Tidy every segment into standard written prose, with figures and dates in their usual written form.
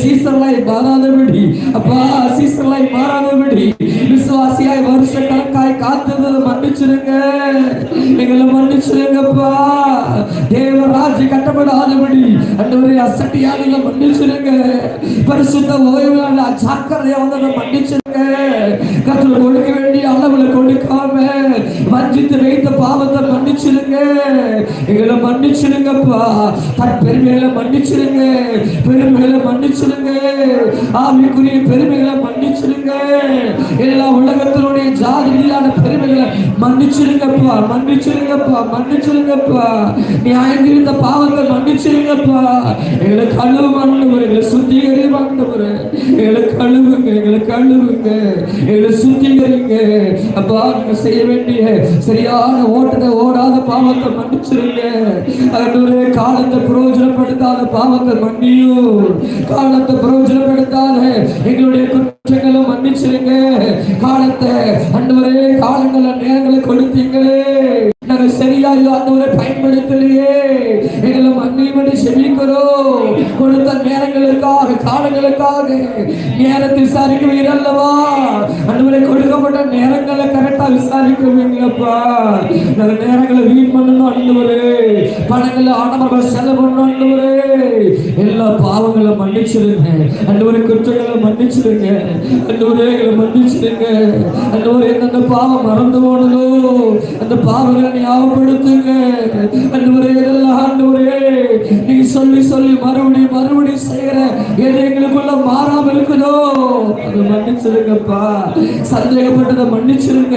சீசர்லாய் மாறாதபடி அப்பா, சீசர்லாய் மாறாதபடி விசுவாசியாய் வருஷ கணக்காய் காத்ததை மன்னிச்சிருங்க, எங்களை மன்னிச்சிருங்கப்பா. தேவராஜ்ய கட்டப்படாதபடி அண்டவரே அசட்டியாக மன்னிச்சிருங்க. பரிசுத்த ஓய்வு அச்சாக்கரையா வந்ததை மன்னிச்சிருங்க. கர்த்தர் கொடுக்க வேண்டிய அளவுல கொடுக்காம வஞ்சித்து வைத்த பாவத்தை மன்னிச்சிருங்க, எங்களை மன்னிச்சிருங்கப்பா. பெருமைகளை மன்னிச்சிருங்க, பெருமைகளை மன்னிச்சிருங்க, ஆவிக்குரிய பெருமைகளை மன்னிச்சிருங்க, எல்லா உலகத்தினுடைய ஜாதியான பெருமைகளை மன்னிச்சிருங்கப்பா, மன்னிச்சிருங்கப்பா, மன்னிச்சிருங்கப்பா. நியாயங்கிருந்த பாவத்தை மன்னிச்சிருங்கப்பா. எங்களை கழுவு ஆண்டவரே, எங்களை சுத்திகரி ஆண்டவரே, எங்களை கழுவுங்க, எங்களை கழுவுங்க, எங்களை சுத்திகரிங்க அப்பா. நீங்க செய்ய வேண்டிய சரியான ஓட்டத்தை ஓடாத பாவத்தை மன்னிச்சிருங்க ஆண்டவரே. காலத்தை பிரயோஜனப்படுத்தாத பாவத்தை மன்னியும், காலத்தை பிரயோஜனப்படுத்தாத எங்களுடைய குற்றங்களும் மன்னிச்சிருங்க. காலத்தை ஆண்டவரே, காலங்கள நேரங்களை கொடுத்தீங்களே, நாங்கள் சரியாக ஆண்டவரை பயன்படுத்தலையே, எங்களை மன்னிப்படி செபிக்கிறோம். கொடுத்த நேரங்களுக்காக காலங்களுக்காக நேரத்தை விசாரிக்குவீர் அல்லவா ஆண்டவரே. கொடுக்கப்பட்ட நேரங்களை கரெக்டா விசாரிக்குவீங்களப்பா. நாங்கள் நேரங்களை வீண் பண்ணணும் ஆண்டவரே, பணங்களை ஆடம்பரம் செலவு பண்ணணும் ஆண்டவரே. எல்லா பாவங்களை மன்னிச்சிருங்க ஆண்டவரே, குற்றங்களை மன்னிச்சிருங்க ஆண்டவரே, எங்களை மன்னிச்சிருங்க ஆண்டவரே. எந்தெந்த பாவம் மறந்து போனதோ அந்த பாவங்களை ஞாபகப்படுத்துங்க ஆண்டவரே. இதெல்லாம் ஆண்டவரே நீங்க சொல்லி சொல்லி மறுபடியும் மறுபடியும் செய்யற எது எங்களுக்குள்ள மாறாம இருக்குதோ அதை மன்னிச்சிருங்கப்பா. சந்தேகப்பட்டதை மன்னிச்சிருங்க,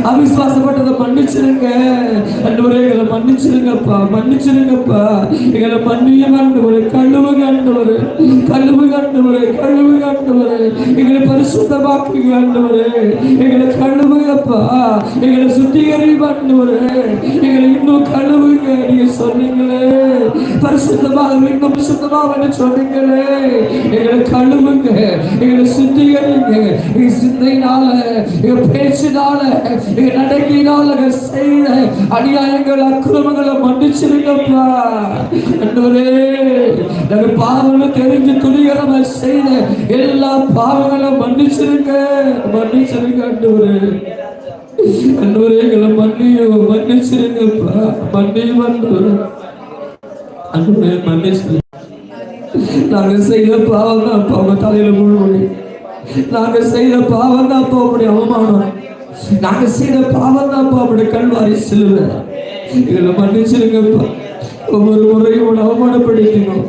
அவிசுவாசப்பட்டதை மன்னிச்சிருங்க ஆண்டவரே, எங்களை மன்னிச்சிருங்கப்பா, மன்னிச்சிருங்கப்பா. எங்களை மன்னியும் ஆண்டவரே, கழுவுங்க ஆண்டவரே, கழுவுங்க ஆண்டவரே, கழுவுங்க ஆண்டவரே. எங்களை பரிசுத்தமாக்குங்க ஆண்டவரே, எங்களை கழுவுங்கப்பா, எங்களை சுத்திகரி ஆண்டவரே, எங்களை இன்னும் கழுவுங்க. நீங்க சொன்னீங்களே பரிசுத்தமாக இன்னும் பரிசுத்தமாக சொன்னீங்களே, எங்களை கழுவுங்க, எங்களை சுத்திகரிங்க. எங்க சிந்தையினால, எங்க பேச்சினால, எங்க நடக்கையினால செய்த அநியாயங்கள் அக்கிரமங்களை மன்னிச்சிருங்கப்பா ஆண்டவரே. நாங்கள் பாவங்களை தெரிஞ்சு துணிகரமா செய்த எல்லா பாவங்களும் மன்னிச்சிருங்க, மன்னிச்சிருங்க ஆண்டவரே. ஆண்டவரே எங்களை மன்னியும், மன்னிச்சிருங்கப்பா, மன்னியும் ஆண்டவரே, ஆண்டவரே மன்னிச்சிருங்க. நாங்க செய்த பாவம் தான் அப்பா உங்க தலையில முழுவடி, நாங்க செய்த பாவம் தான் அப்பா உங்களுடைய அவமானம், நாங்க செய்த பாவம் தான் அப்பா உங்களுடைய கல்வாரி சிலுவை. எங்களை மன்னிச்சிருங்கப்பா. ஒவ்வொரு முறையும் அவமானப்படுத்தணும்,